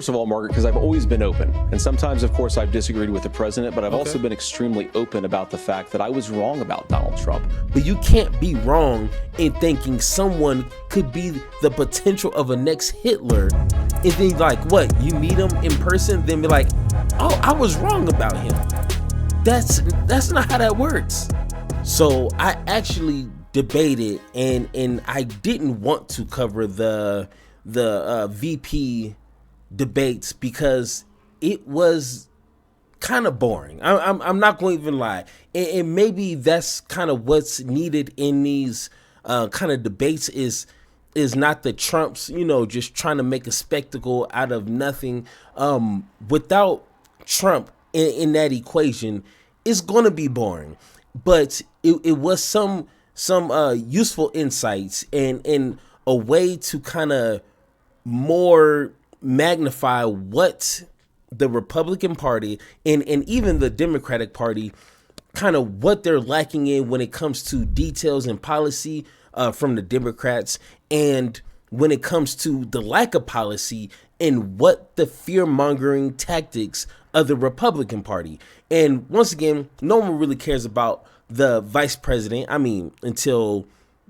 First of all, Margaret, because I've always been open. And sometimes, of course, I've disagreed with the president, but I've also been extremely open about the fact that I was wrong about Donald Trump. But you can't be wrong in thinking someone could be the potential of a next Hitler. And then like, what, you meet him in person, then be like, oh, I was wrong about him. That's not how that works. So I actually debated and I didn't want to cover the VP debates because it was kind of boring. I'm not going to even lie, and maybe that's kind of what's needed in these kind of debates is not the Trumps, just trying to make a spectacle out of nothing. Without Trump in that equation, it's going to be boring. But it was some useful insights and a way to kind of more magnify what the Republican Party and even the Democratic Party, kind of what they're lacking in when it comes to details and policy from the Democrats, and when it comes to the lack of policy and what the fear-mongering tactics of the Republican Party. And once again, no one really cares about the vice president. I mean, until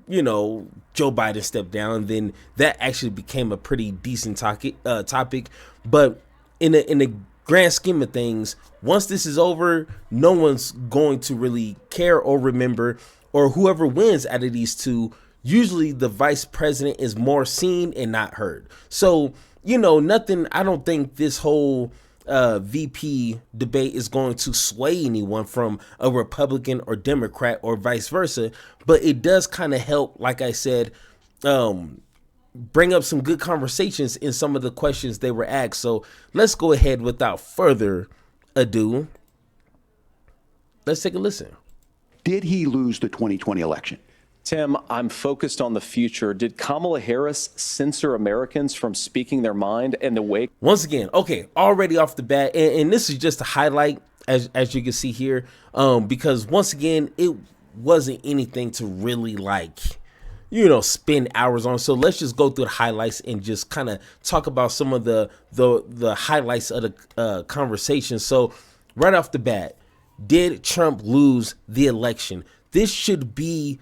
Joe Biden stepped down, then that actually became a pretty decent topic. But in the grand scheme of things, once this is over, no one's going to really care or remember, or whoever wins out of these two, usually the vice president is more seen and not heard. So, nothing, I don't think this whole VP debate is going to sway anyone from a Republican or Democrat or vice versa, but it does kind of help, like I said, bring up some good conversations in some of the questions they were asked. So let's go ahead without further ado. Let's take a listen. Did he lose the 2020 election? Tim, I'm focused on the future. Did Kamala Harris censor Americans from speaking their mind in the wake? Once again, okay, already off the bat, and this is just a highlight, as you can see here, because once again, it wasn't anything to really spend hours on. So let's just go through the highlights and just kind of talk about some of the highlights of the conversation. So right off the bat, did Trump lose the election? This should be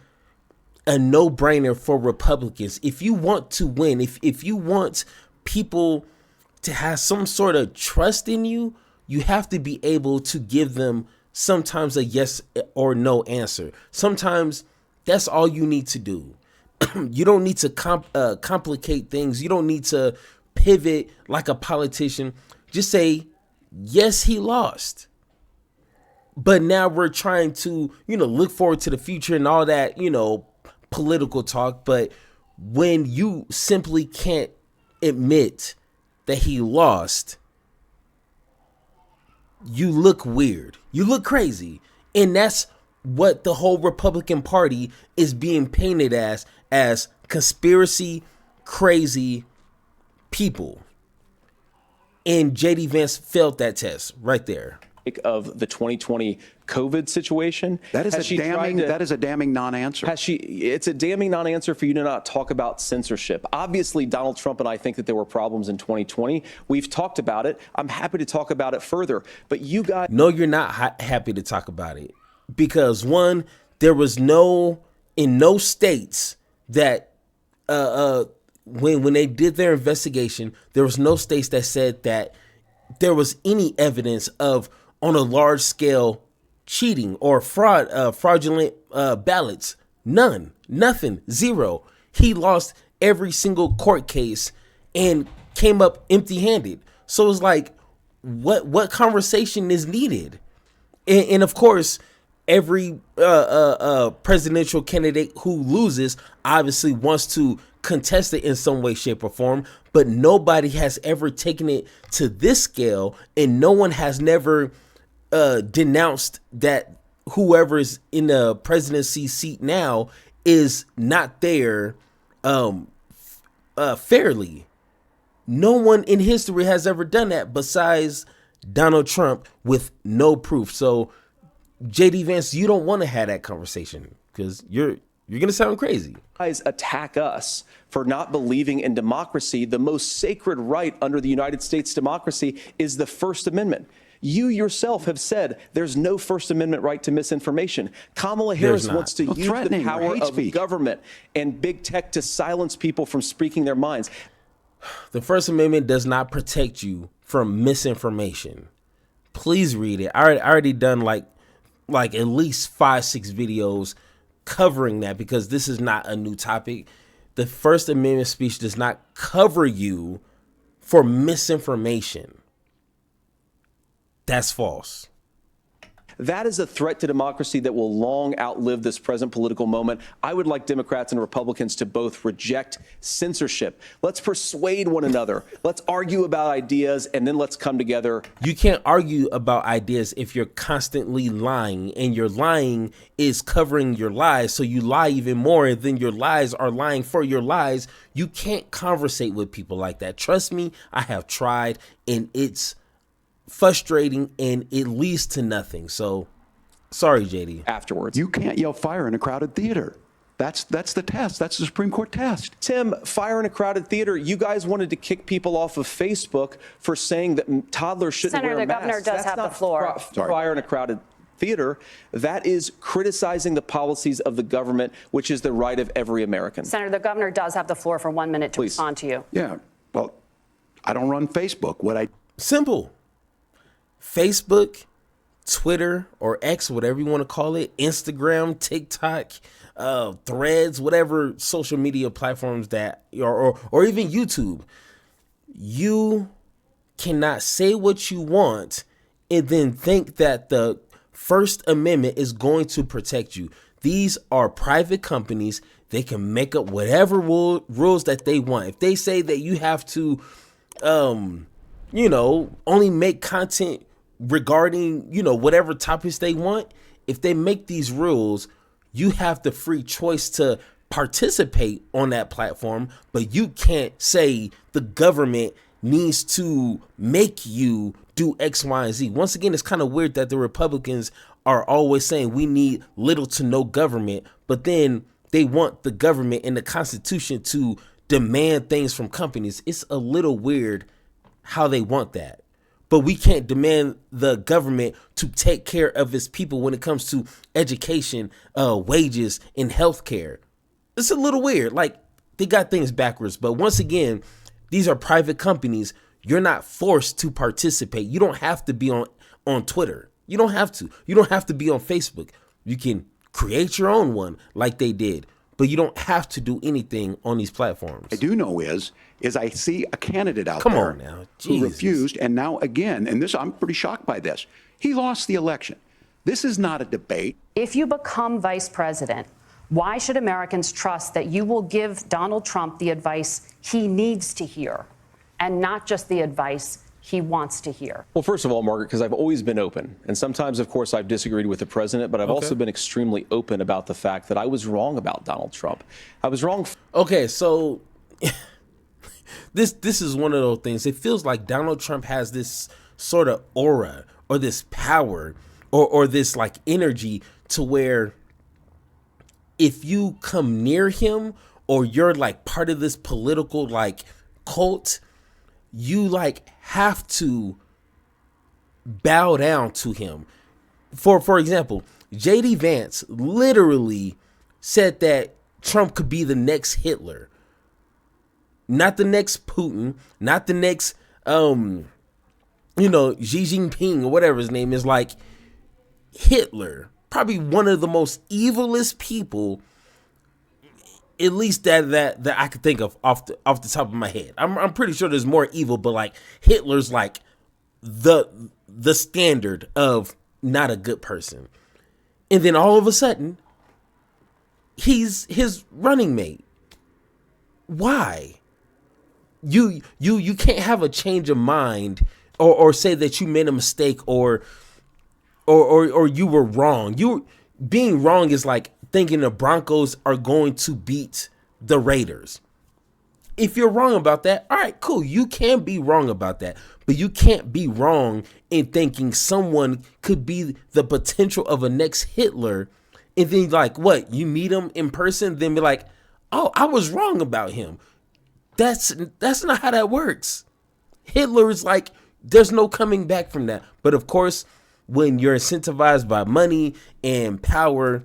a no-brainer for Republicans. If you want to win, if you want people to have some sort of trust in you, you have to be able to give them sometimes a yes or no answer. Sometimes that's all you need to do. You don't need to complicate things. You don't need to pivot like a politician. Just say, yes, he lost. But now we're trying to, look forward to the future and all that, political talk. But when you simply can't admit that he lost, you look weird. You look crazy. And that's what the whole Republican Party is being painted as conspiracy, crazy people. And JD Vance failed that test right there. Of the 2020 COVID situation. That is a damning non-answer. It's a damning non-answer for you to not talk about censorship. Obviously, Donald Trump and I think that there were problems in 2020. We've talked about it. I'm happy to talk about it further. But you guys... No, you're not happy to talk about it. Because one, there was in no states that when they did their investigation, there was no states that said that there was any evidence of, on a large scale, cheating or fraudulent ballots. Nothing, zero. He lost every single court case and came up empty-handed. So it's like, what conversation is needed? And of course, every presidential candidate who loses obviously wants to contest it in some way, shape, or form, but nobody has ever taken it to this scale, and no one has never denounced that whoever is in the presidency seat now is not there fairly. No one in history has ever done that besides Donald Trump with no proof. So JD Vance, you don't want to have that conversation because you're You're going to sound crazy. Guys attack us for not believing in democracy. The most sacred right under the United States democracy is the First Amendment. You yourself have said there's no First Amendment right to misinformation. Kamala Harris wants to use the power of government and big tech to silence people from speaking their minds. The First Amendment does not protect you from misinformation. Please read it. I already done like at least 5-6 videos covering that, because this is not a new topic. The First Amendment speech does not cover you for misinformation. That's false. That is a threat to democracy that will long outlive this present political moment. I would like Democrats and Republicans to both reject censorship. Let's persuade one another. Let's argue about ideas, and then let's come together. You can't argue about ideas if you're constantly lying, and your lying is covering your lies. So you lie even more, and then your lies are lying for your lies. You can't conversate with people like that. Trust me, I have tried, and it's frustrating, and it leads to nothing. So sorry, JD. Afterwards, you can't yell fire in a crowded theater. That's the test. That's the Supreme Court test. Tim, fire in a crowded theater. You guys wanted to kick people off of Facebook for saying that toddlers shouldn't wear masks. Senator, the governor does have the floor. Fire in a crowded theater. That is criticizing the policies of the government, which is the right of every American. Senator, the governor does have the floor for 1 minute to respond to you. Yeah. Well, I don't run Facebook. Simple. Facebook, Twitter, or X, whatever you want to call it, Instagram, TikTok, Threads, whatever social media platforms that, or even YouTube. You cannot say what you want and then think that the First Amendment is going to protect you. These are private companies. They can make up whatever rules that they want. If they say that you have to, only make content regarding, whatever topics they want, if they make these rules, you have the free choice to participate on that platform, but you can't say the government needs to make you do X, Y, and Z. Once again, it's kind of weird that the Republicans are always saying we need little to no government, but then they want the government and the Constitution to demand things from companies. It's a little weird how they want that. But we can't demand the government to take care of its people when it comes to education, wages, and healthcare. It's a little weird. Like, they got things backwards. But once again, these are private companies. You're not forced to participate. You don't have to be on Twitter. You don't have to. You don't have to be on Facebook. You can create your own one like they did. But you don't have to do anything on these platforms. I do know is I see a candidate out Come there on now. who refused, and now again, and this, I'm pretty shocked by this. He lost the election. This is not a debate. If you become vice president, why should Americans trust that you will give Donald Trump the advice he needs to hear and not just the advice he wants to hear? Well, first of all, Margaret, because I've always been open. And sometimes, of course, I've disagreed with the president, but I've also been extremely open about the fact that I was wrong about Donald Trump. I was wrong. Okay, so this is one of those things. It feels like Donald Trump has this sort of aura or this power or this like energy to where if you come near him or you're like part of this political like cult, you like have to bow down to him. For example, JD Vance literally said that Trump could be the next Hitler. Not the next Putin, not the next Xi Jinping or whatever his name is, like Hitler. Probably one of the most evilest people, at least that I could think of off the top of my head. I'm pretty sure there's more evil, but like Hitler's like the standard of not a good person. And then all of a sudden, he's his running mate. Why? You can't have a change of mind or say that you made a mistake or you were wrong. Being wrong is like thinking the Broncos are going to beat the Raiders. If you're wrong about that, all right, cool. You can be wrong about that, but you can't be wrong in thinking someone could be the potential of a next Hitler and then like what? You meet him in person, then be like, oh, I was wrong about him. That's not how that works. Hitler is like, there's no coming back from that. But of course, when you're incentivized by money and power,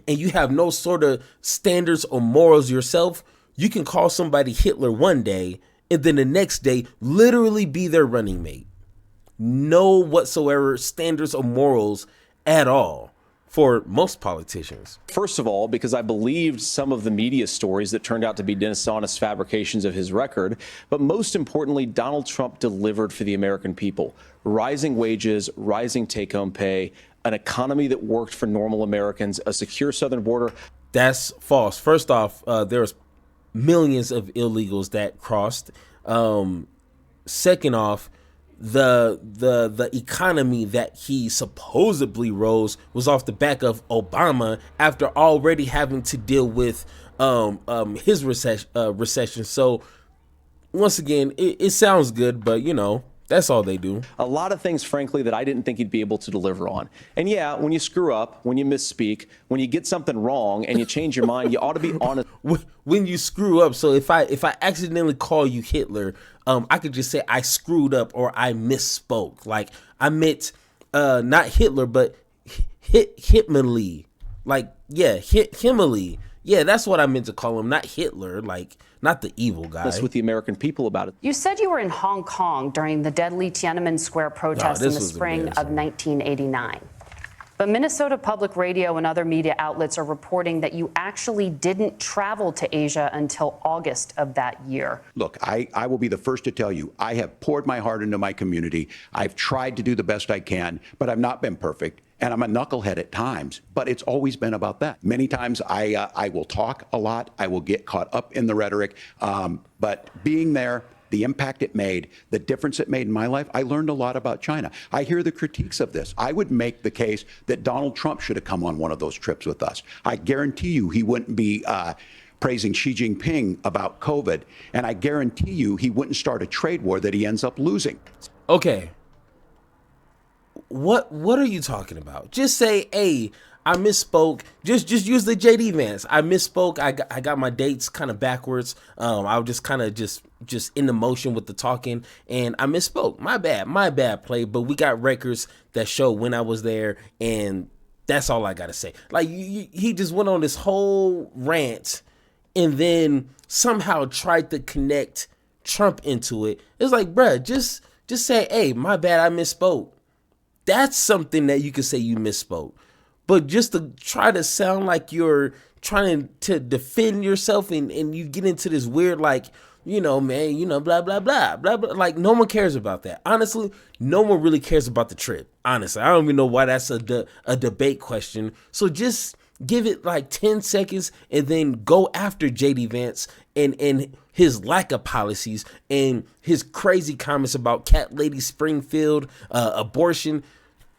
and you have no sort of standards or morals yourself, you can call somebody Hitler one day and then the next day literally be their running mate. No whatsoever standards or morals at all for most politicians. First of all, because I believed some of the media stories that turned out to be dishonest fabrications of his record. But most importantly, Donald Trump delivered for the American people. Rising wages, rising take-home pay, an economy that worked for normal Americans, a secure southern border. That's false. First off, there's millions of illegals that crossed. Second off, the economy that he supposedly rose was off the back of Obama after already having to deal with his recession. So once again, it sounds good, but you know, that's all they do. A lot of things, frankly, that I didn't think he'd be able to deliver on. And yeah, when you screw up, when you misspeak, when you get something wrong and you change your mind, you ought to be honest. When you screw up, so if I accidentally call you Hitler, I could just say I screwed up or I misspoke. Like I meant not Hitler, but Hitmanly. Like yeah, Himmely. Yeah, that's what I meant to call him, not Hitler. Like not the evil guy. With the American people about it. You said you were in Hong Kong during the deadly Tiananmen Square protests in the spring of 1989. But Minnesota Public Radio and other media outlets are reporting that you actually didn't travel to Asia until August of that year. Look, I will be the first to tell you, I have poured my heart into my community. I've tried to do the best I can, but I've not been perfect. And I'm a knucklehead at times, but it's always been about that. Many times I will talk a lot. I will get caught up in the rhetoric. But being there, the impact it made, the difference it made in my life, I learned a lot about China. I hear the critiques of this. I would make the case that Donald Trump should have come on one of those trips with us. I guarantee you he wouldn't be praising Xi Jinping about COVID. And I guarantee you he wouldn't start a trade war that he ends up losing. Okay. What are you talking about? Just say, hey, I misspoke. Just use the JD Vance. I misspoke. I got my dates kind of backwards. I was just kind of just in the motion with the talking, and I misspoke. My bad play. But we got records that show when I was there, and that's all I gotta say. Like he just went on this whole rant, and then somehow tried to connect Trump into it. It's like, bruh, just say, hey, my bad, I misspoke. That's something that you can say you misspoke. But just to try to sound like you're trying to defend yourself and you get into this weird, like, you know, man, you know, blah, blah, blah, blah, blah. Like, no one cares about that. Honestly, no one really cares about the trip. Honestly, I don't even know why that's a debate question. So just give it like 10 seconds and then go after JD Vance and his lack of policies and his crazy comments about Cat Lady Springfield, abortion.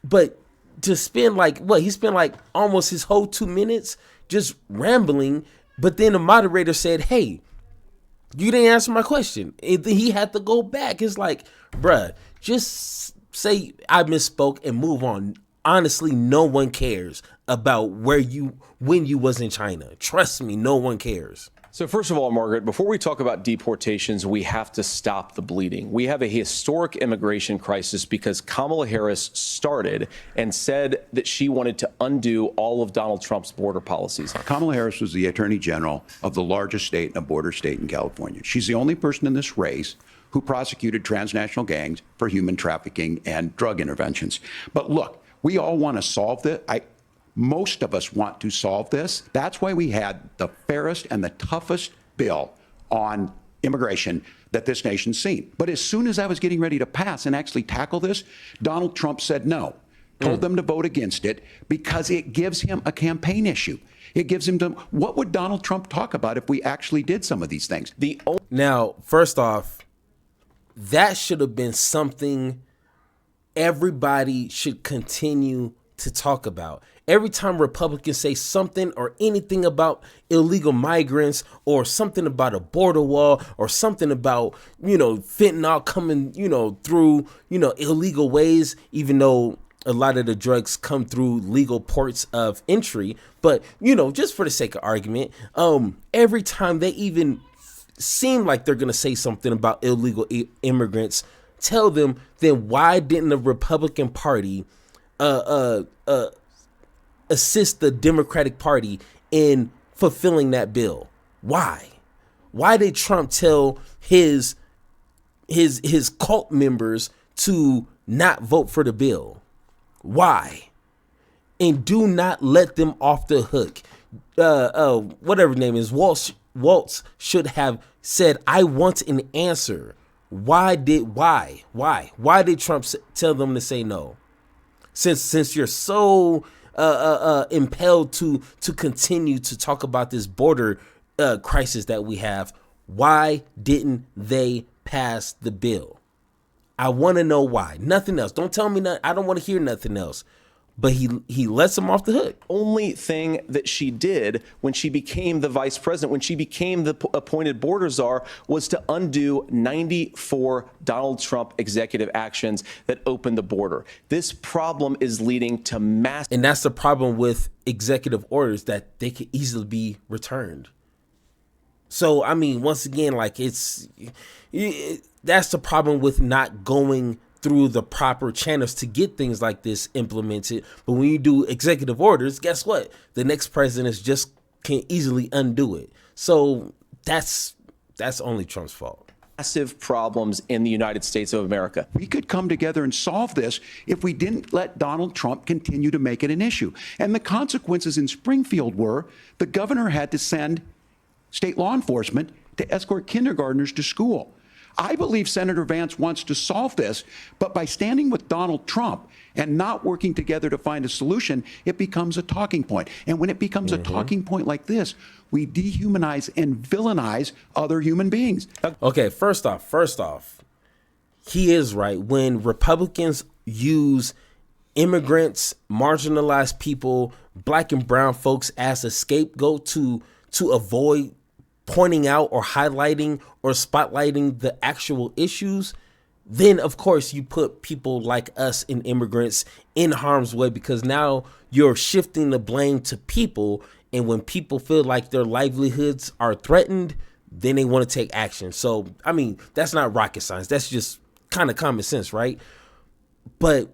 But to spend like, he spent like almost his whole 2 minutes just rambling. But then the moderator said, hey, you didn't answer my question. And then he had to go back. It's like, bruh, just say I misspoke and move on. Honestly, no one cares about when you was in China. Trust me, no one cares. So first of all, Margaret, before we talk about deportations, we have to stop the bleeding. We have a historic immigration crisis because Kamala Harris started and said that she wanted to undo all of Donald Trump's border policies. Kamala Harris was the Attorney General of the largest state and a border state in California. She's the only person in this race who prosecuted transnational gangs for human trafficking and drug interventions. But look, we all want to solve this. Most of us want to solve this. That's why we had the fairest and the toughest bill on immigration that this nation's seen. But as soon as I was getting ready to pass and actually tackle this, Donald Trump said no, told them to vote against it because it gives him a campaign issue. It gives him what would Donald Trump talk about if we actually did some of these things? Now, first off, that should have been something everybody should continue to talk about. Every time Republicans say something or anything about illegal migrants or something about a border wall or something about, fentanyl coming, through, illegal ways, even though a lot of the drugs come through legal ports of entry. But, just for the sake of argument, every time they even seem like they're going to say something about illegal immigrants, tell them, then why didn't the Republican Party assist the Democratic Party in fulfilling that bill? Why? Why did Trump tell his cult members to not vote for the bill? Why? And do not let them off the hook. Whatever his name is, Waltz should have said, I want an answer. Why did Trump tell them to say no? Since you're so impelled to continue to talk about this border crisis that we have, why didn't they pass the bill? I want to know why. Nothing else. Don't tell me nothing. I don't want to hear nothing else. But he lets them off the hook. Only thing that she did when she became the vice president, when she became the appointed border czar, was to undo 94 Donald Trump executive actions that opened the border. This problem is leading to massive. And that's the problem with executive orders, that they could easily be returned. So, I mean, once again, that's the problem with not going through the proper channels to get things like this implemented. But when you do executive orders, guess what? The next president just can easily undo it. So that's only Trump's fault. Massive problems in the United States of America. We could come together and solve this if we didn't let Donald Trump continue to make it an issue. And the consequences in Springfield were the governor had to send state law enforcement to escort kindergartners to school. I believe Senator Vance wants to solve this, but by standing with Donald Trump and not working together to find a solution, it becomes a talking point. And when it becomes a talking point like this, we dehumanize and villainize other human beings. Okay, first off, he is right. When Republicans use immigrants, marginalized people, black and brown folks as a scapegoat to avoid pointing out or highlighting or spotlighting the actual issues, then of course you put people like us and immigrants in harm's way, because now you're shifting the blame to people. And when people feel like their livelihoods are threatened, then they want to take action. So, I mean, that's not rocket science. That's just kind of common sense, right? But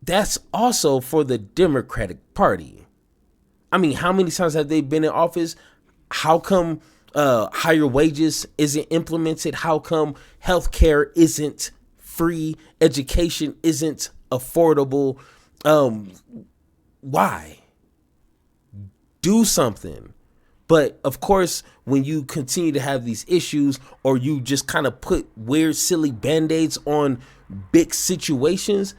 that's also for the Democratic Party. I mean, how many times have they been in office? How come higher wages isn't implemented? How come healthcare isn't free? Education isn't affordable? Why? Do something. But of course, when you continue to have these issues, or you just kind of put weird, silly band-aids on big situations,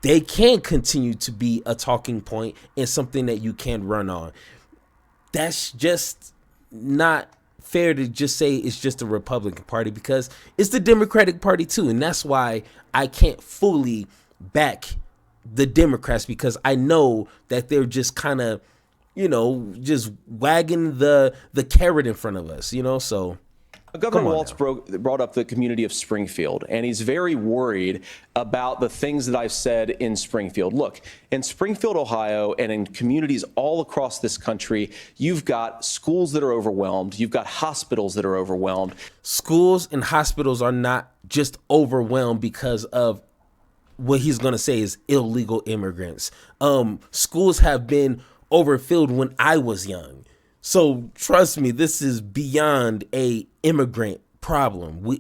they can continue to be a talking point and something that you can run on. That's just not fair to just say it's just the Republican Party, because it's the Democratic Party too. And that's why I can't fully back the Democrats, because I know that they're just kind of, just wagging the carrot in front of us, so. Governor Waltz brought up the community of Springfield, and he's very worried about the things that I've said in Springfield. Look, in Springfield, Ohio, and in communities all across this country, you've got schools that are overwhelmed. You've got hospitals that are overwhelmed. Schools and hospitals are not just overwhelmed because of what he's going to say is illegal immigrants. Schools have been overfilled when I was young. So trust me, this is beyond a immigrant problem. We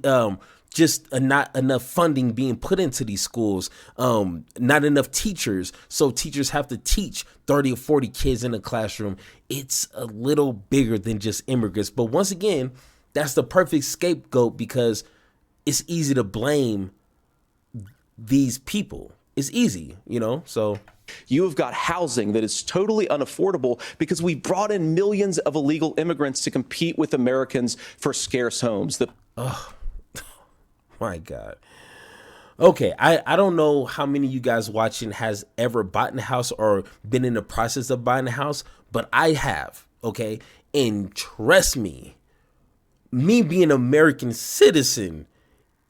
just not enough funding being put into these schools, not enough teachers. So teachers have to teach 30 or 40 kids in a classroom. It's a little bigger than just immigrants. But once again, that's the perfect scapegoat, because it's easy to blame these people. It's easy, so. You have got housing that is totally unaffordable because we brought in millions of illegal immigrants to compete with Americans for scarce homes. Oh, my God. Okay, I don't know how many of you guys watching has ever bought a house or been in the process of buying a house, but I have, okay? And trust me being an American citizen,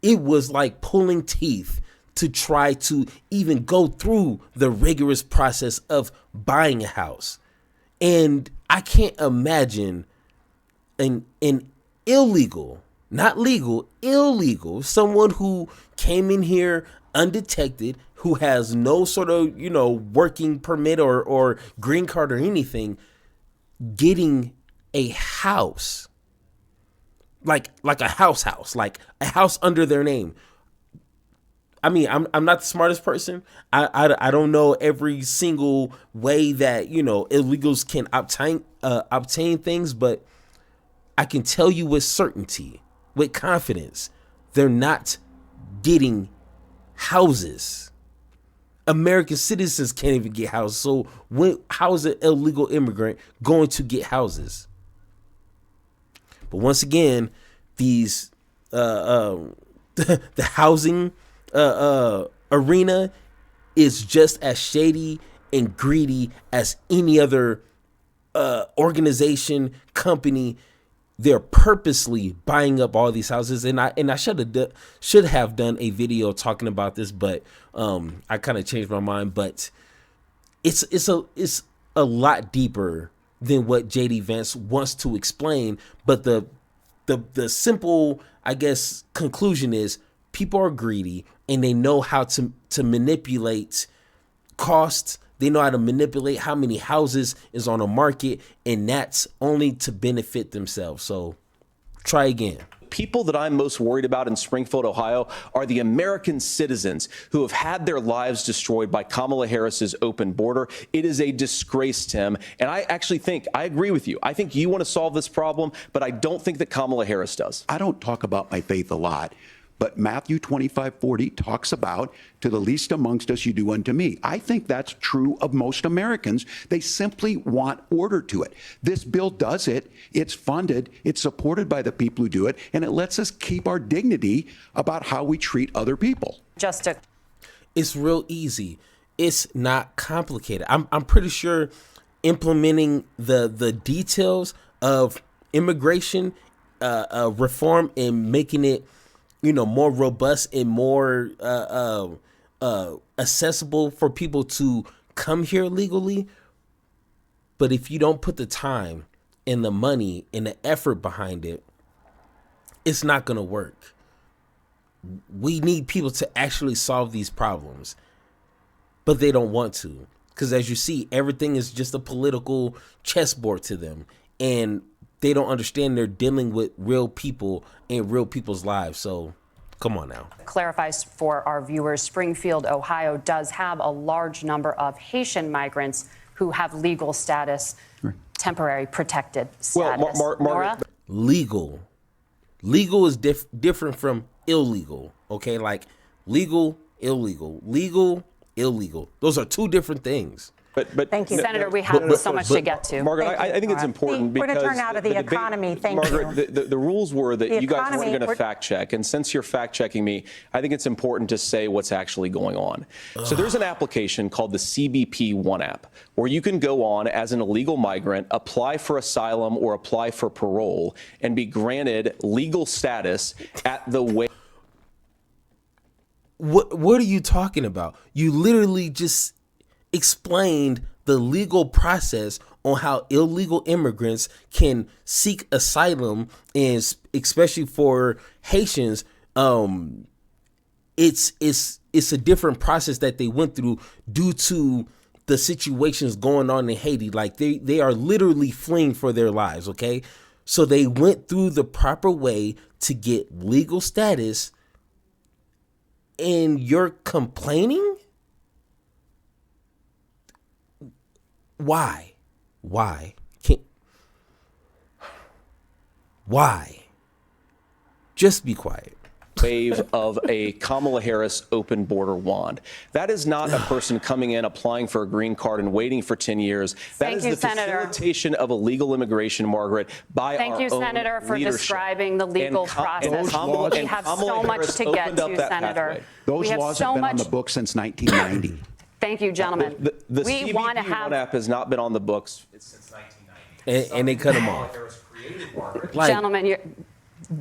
it was like pulling teeth to try to even go through the rigorous process of buying a house. And I can't imagine an illegal, not legal, illegal, someone who came in here undetected, who has no sort of, working permit or green card or anything, getting a house, like a house, like a house under their name. I mean, I'm not the smartest person. I don't know every single way that, illegals can obtain things, but I can tell you with certainty, with confidence, they're not getting houses. American citizens can't even get houses. So how is an illegal immigrant going to get houses? But once again, these the housing arena is just as shady and greedy as any other organization, company. They're purposely buying up all these houses, and I should have done a video talking about this, but I kind of changed my mind. But it's a lot deeper than what JD Vance wants to explain. But the simple, I guess, conclusion is people are greedy and they know how to manipulate costs. They know how to manipulate how many houses is on the market, and that's only to benefit themselves. So try again. People that I'm most worried about in Springfield, Ohio, are the American citizens who have had their lives destroyed by Kamala Harris's open border. It is a disgrace, Tim. And I actually think, I agree with you. I think you want to solve this problem, but I don't think that Kamala Harris does. I don't talk about my faith a lot, but Matthew 25:40 talks about, to the least amongst us you do unto me. I think that's true of most Americans. They simply want order to it. This bill does it. It's funded. It's supported by the people who do it. And it lets us keep our dignity about how we treat other people. It's real easy. It's not complicated. I'm pretty sure implementing the details of immigration reform and making it more robust and more accessible for people to come here legally. But if you don't put the time and the money and the effort behind it, it's not going to work. We need people to actually solve these problems, but they don't want to. Because as you see, everything is just a political chessboard to them. And they don't understand they're dealing with real people and real people's lives. So come on now. Clarifies for our viewers, Springfield, Ohio does have a large number of Haitian migrants who have legal status, right. Temporary protected status. Well, Nora? Legal is different from illegal. Okay, like legal, illegal, legal, illegal. Those are two different things. But thank you, Senator. We have so much to get to. Margaret, I think it's important because we're going to turn out of the economy. Thank you. Margaret, the rules were that you guys weren't going to fact check, and since you're fact checking me, I think it's important to say what's actually going on. So there's an application called the CBP One app, where you can go on as an illegal migrant, apply for asylum or apply for parole, and be granted legal status at the way. What are you talking about? You literally just explained the legal process on how illegal immigrants can seek asylum, and especially for Haitians, it's a different process that they went through due to the situations going on in Haiti. Like they are literally fleeing for their lives. Okay, so they went through the proper way to get legal status, and you're complaining? Why? Why? Just be quiet. Wave of a Kamala Harris open border wand. That is not a person coming in, applying for a green card and waiting for 10 years. That is the facilitation of illegal immigration, Margaret, by our own leadership. Thank you, Senator, for describing the legal process. We have so much to get to, Senator. Those laws have been on the books since 1990. Thank you, gentlemen. The CBP One app has not been on the books since 1990. And they cut them off. Gentlemen,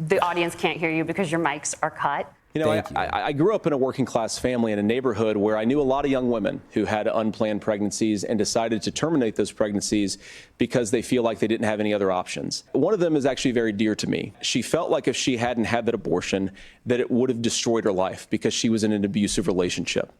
the audience can't hear you because your mics are cut. You know, Thank you. I grew up in a working class family in a neighborhood where I knew a lot of young women who had unplanned pregnancies and decided to terminate those pregnancies because they feel like they didn't have any other options. One of them is actually very dear to me. She felt like if she hadn't had that abortion, that it would have destroyed her life because she was in an abusive relationship.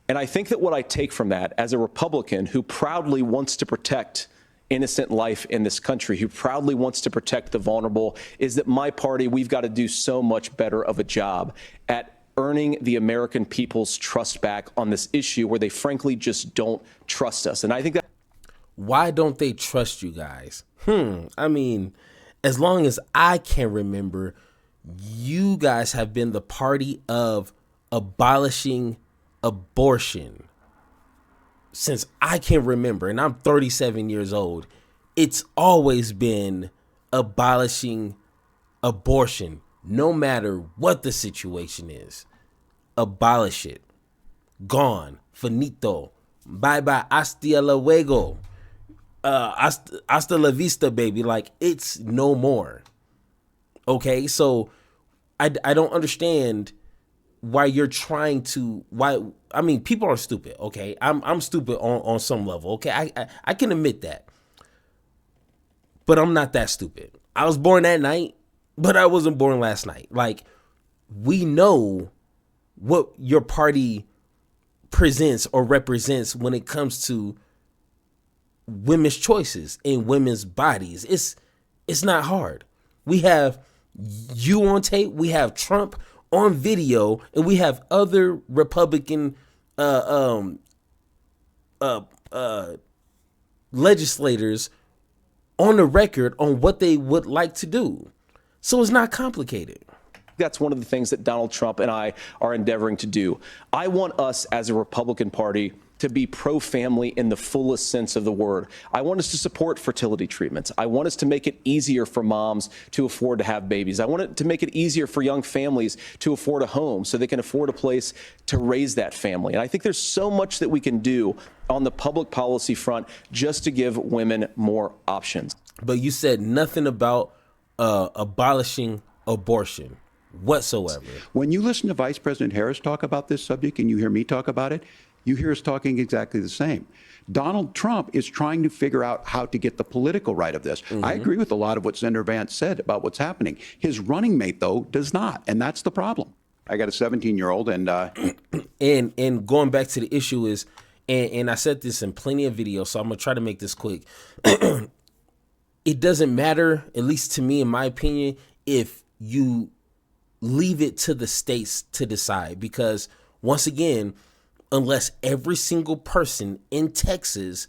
And I think that what I take from that as a Republican who proudly wants to protect innocent life in this country, who proudly wants to protect the vulnerable, is that my party, we've got to do so much better of a job at earning the American people's trust back on this issue where they frankly just don't trust us. And I think that. Why don't they trust you guys? I mean, as long as I can remember, you guys have been the party of abolishing abortion since I can remember, and I'm 37 years old. It's always been abolishing abortion, no matter what the situation is. Abolish it. Gone. Finito. Bye-bye. Hasta luego. Hasta la vista, baby. Like, it's no more. Okay? So, I don't understand why you're trying to, I mean, people are stupid, okay? I'm stupid on some level, okay? I can admit that. But I'm not that stupid. I was born that night, but I wasn't born last night. Like, we know what your party presents or represents when it comes to women's choices in women's bodies. It's not hard. We have you on tape, we have Trump on video, and we have other Republican legislators on the record on what they would like to do. So it's not complicated. That's one of the things that Donald Trump and I are endeavoring to do. I want us as a Republican Party to be pro-family in the fullest sense of the word. I want us to support fertility treatments. I want us to make it easier for moms to afford to have babies. I want it to make it easier for young families to afford a home so they can afford a place to raise that family. And I think there's so much that we can do on the public policy front just to give women more options. But you said nothing about abolishing abortion whatsoever. When you listen to Vice President Harris talk about this subject and you hear me talk about it, you hear us talking exactly the same. Donald Trump is trying to figure out how to get the political right of this. I agree with a lot of what Senator Vance said about what's happening. His running mate, though, does not, and that's the problem. I got a 17-year-old, and going back to the issue is, and I said this in plenty of videos, so I'm gonna try to make this quick. It doesn't matter, at least to me, in my opinion, if you leave it to the states to decide, because once again, unless every single person in Texas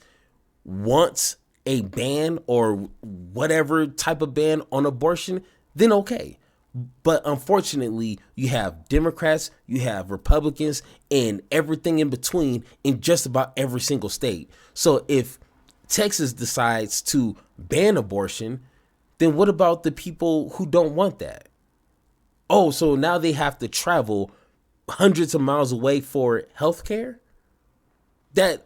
wants a ban or whatever type of ban on abortion, then okay. But unfortunately, you have Democrats, you have Republicans, and everything in between in just about every single state. So if Texas decides to ban abortion, then what about the people who don't want that? Oh, so now they have to travel hundreds of miles away for health care? That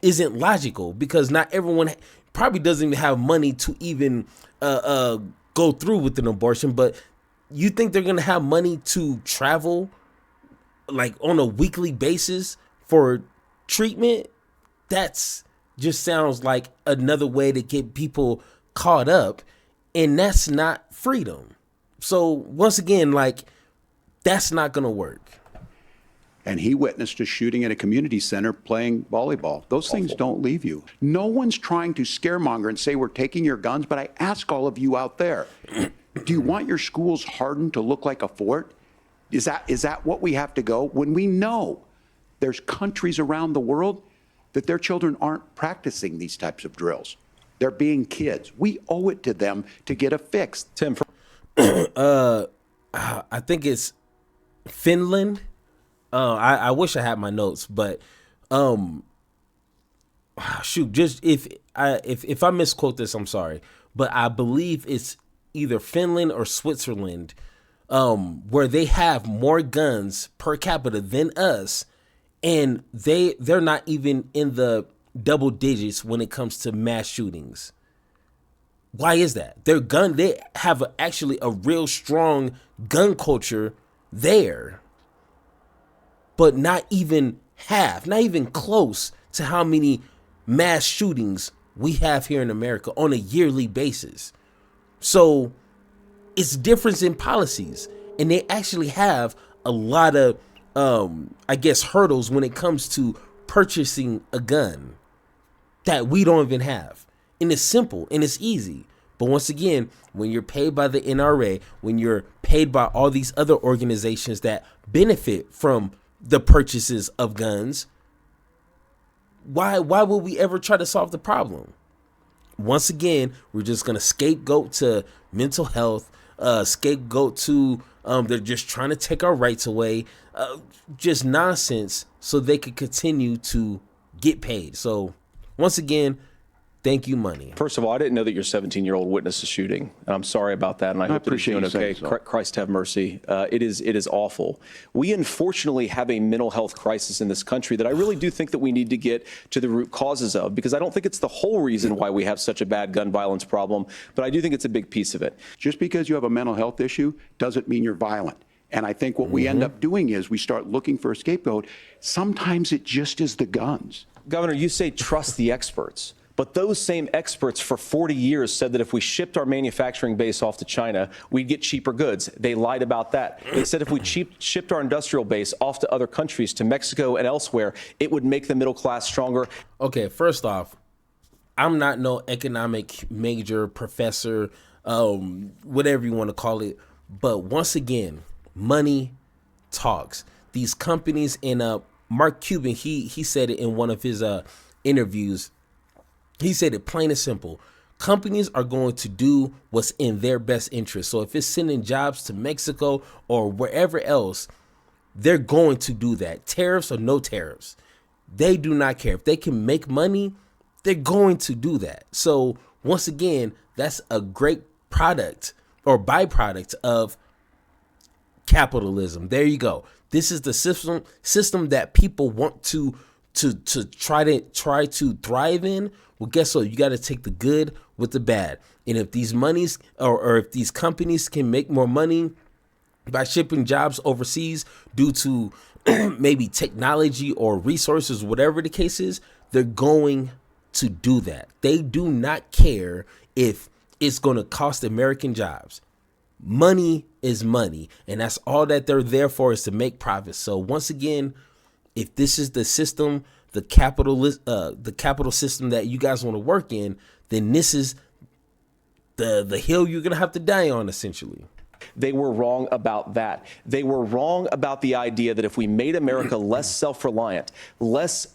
isn't logical, because not everyone probably doesn't even have money to even go through with an abortion. But you think they're going to have money to travel like on a weekly basis for treatment? That's just sounds like another way to get people caught up, and that's not freedom. So once again, like, that's not going to work. And he witnessed a shooting at a community center playing volleyball. Those things don't leave you. No one's trying to scaremonger and say we're taking your guns, but I ask all of you out there, do you want your schools hardened to look like a fort? Is that what we have to go when we know there's countries around the world that their children aren't practicing these types of drills? They're being kids. We owe it to them to get a fix. Tim, I think it's Finland. I wish I had my notes, but shoot, just if I misquote this, I'm sorry, but I believe it's either Finland or Switzerland, where they have more guns per capita than us, and they're not even in the double digits when it comes to mass shootings. Why is that? They have actually a real strong gun culture there, but not even half, not even close to how many mass shootings we have here in America on a yearly basis. So it's difference in policies, and they actually have a lot of, hurdles when it comes to purchasing a gun that we don't even have. And it's simple and it's easy. But once again, when you're paid by the NRA, when you're paid by all these other organizations that benefit from the purchases of guns, why would we ever try to solve the problem? Once again, we're just going to scapegoat to mental health, scapegoat to they're just trying to take our rights away, just nonsense so they could continue to get paid. So once again, thank you, money. First of all, I didn't know that your 17-year-old witnessed a shooting. And I'm sorry about that, and I hope that he's doing okay. Christ have mercy. It is awful. We unfortunately have a mental health crisis in this country that I really do think that we need to get to the root causes of, because I don't think it's the whole reason why we have such a bad gun violence problem, but I do think it's a big piece of it. Just because you have a mental health issue doesn't mean you're violent. And I think what we end up doing is we start looking for a scapegoat. Sometimes it just is the guns. Governor, you say trust the experts. But those same experts for 40 years said that if we shipped our manufacturing base off to China, we'd get cheaper goods. They lied about that. They said if we shipped our industrial base off to other countries, to Mexico and elsewhere, it would make the middle class stronger. Okay, first off, I'm not no economic major, professor, whatever you want to call it. But once again, money talks. These companies, and Mark Cuban, he said it in one of his interviews. He said it plain and simple. Companies are going to do what's in their best interest. So if it's sending jobs to Mexico or wherever else, they're going to do that. Tariffs or no tariffs. They do not care. If they can make money, they're going to do that. So once again, that's a great product or byproduct of capitalism. There you go. This is the system that people want to try to thrive in. Well, guess what? You got to take the good with the bad. And if these monies or if these companies can make more money by shipping jobs overseas due to maybe technology or resources, whatever the case is, they're going to do that. They do not care if it's going to cost American jobs. Money is money, and that's all that they're there for, is to make profits. So once again, if this is the system, the capital system that you guys want to work in, then this is the hill you're going to have to die on, essentially. They were wrong about that. They were wrong about the idea that if we made America less self-reliant, less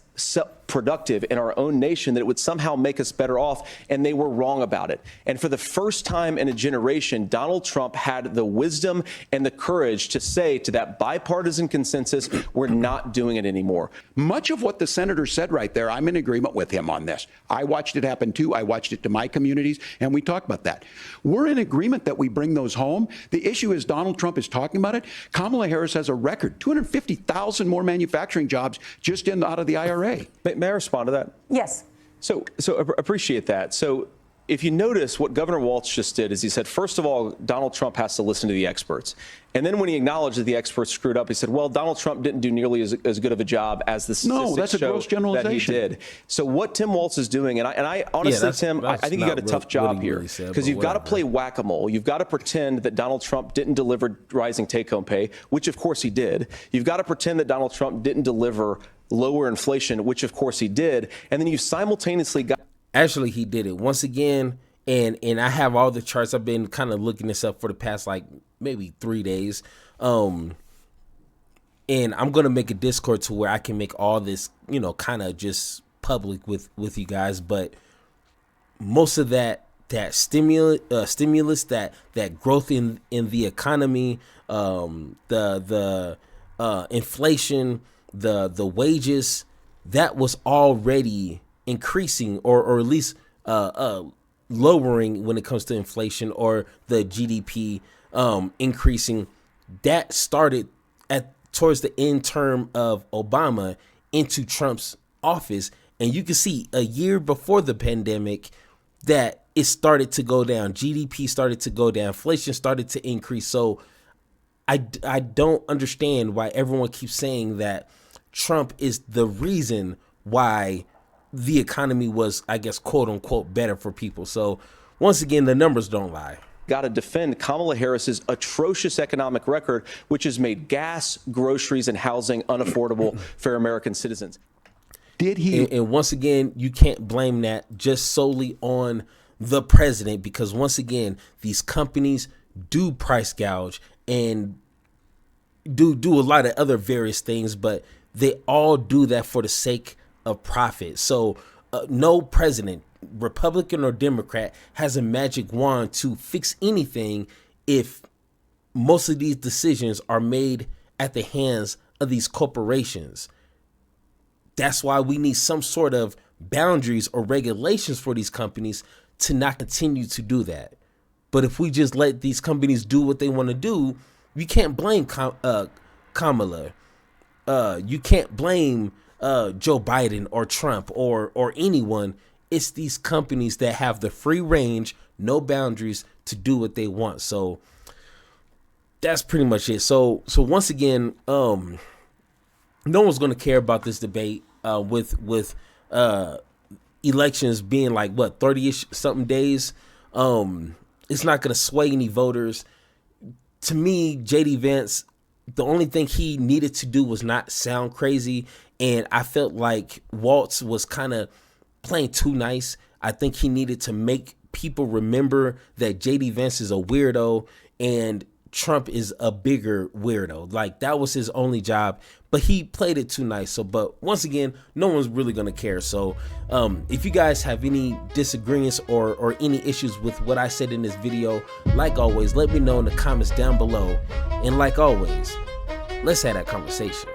productive in our own nation, that it would somehow make us better off, and they were wrong about it. And for the first time in a generation, Donald Trump had the wisdom and the courage to say to that bipartisan consensus, we're not doing it anymore. Much of what the senator said right there, I'm in agreement with him on this. I watched it happen too. I watched it to my communities, and we talked about that. We're in agreement that we bring those home. The issue is Donald Trump is talking about it. Kamala Harris has a record, 250,000 more manufacturing jobs just out of the IRA. May I respond to that? Yes. So appreciate that. So if you notice, what Governor Walz just did is he said, first of all, Donald Trump has to listen to the experts. And then when he acknowledged that the experts screwed up, he said, well, Donald Trump didn't do nearly as good of a job as the statistics show that he did. So what Tim Walz is doing, and I honestly, Tim, I think you got a tough job here, because you've got to play whack-a-mole. You've got to pretend that Donald Trump didn't deliver rising take-home pay, which of course he did. You've got to pretend that Donald Trump didn't deliver lower inflation, which of course he did. And then you simultaneously got... Actually, he did it once again. And I have all the charts. I've been kind of looking this up for the past maybe 3 days. And I'm going to make a Discord to where I can make all this, kind of just public with you guys. But most of that stimulus, that growth in the economy, the inflation, the wages, that was already increasing or at least lowering when it comes to inflation, or the GDP increasing. That started towards the end term of Obama into Trump's office. And you can see a year before the pandemic that it started to go down. GDP started to go down. Inflation started to increase. So I don't understand why everyone keeps saying that Trump is the reason why the economy was, I guess, quote unquote, better for people. So once again, the numbers don't lie. Got to defend Kamala Harris's atrocious economic record, which has made gas, groceries, and housing unaffordable for American citizens. Did he? And once again, you can't blame that just solely on the president, because once again, these companies do price gouge and do a lot of other various things, but they all do that for the sake of profit. So no president, Republican or Democrat, has a magic wand to fix anything if most of these decisions are made at the hands of these corporations. That's why we need some sort of boundaries or regulations for these companies to not continue to do that. But if we just let these companies do what they want to do, you can't blame Kamala. You can't blame Joe Biden or Trump or anyone. It's these companies that have the free range, no boundaries to do what they want. So that's pretty much it. So once again, no one's going to care about this debate with elections being like, what, 30-ish something days. It's not going to sway any voters. To me, J.D. Vance, the only thing he needed to do was not sound crazy. And I felt like Waltz was kind of playing too nice. I think he needed to make people remember that J.D. Vance is a weirdo and Trump is a bigger weirdo. Like, that was his only job, but he played it too nice. So, but once again, no one's really going to care. So if you guys have any disagreements or any issues with what I said in this video, like always, let me know in the comments down below. And like always, let's have that conversation.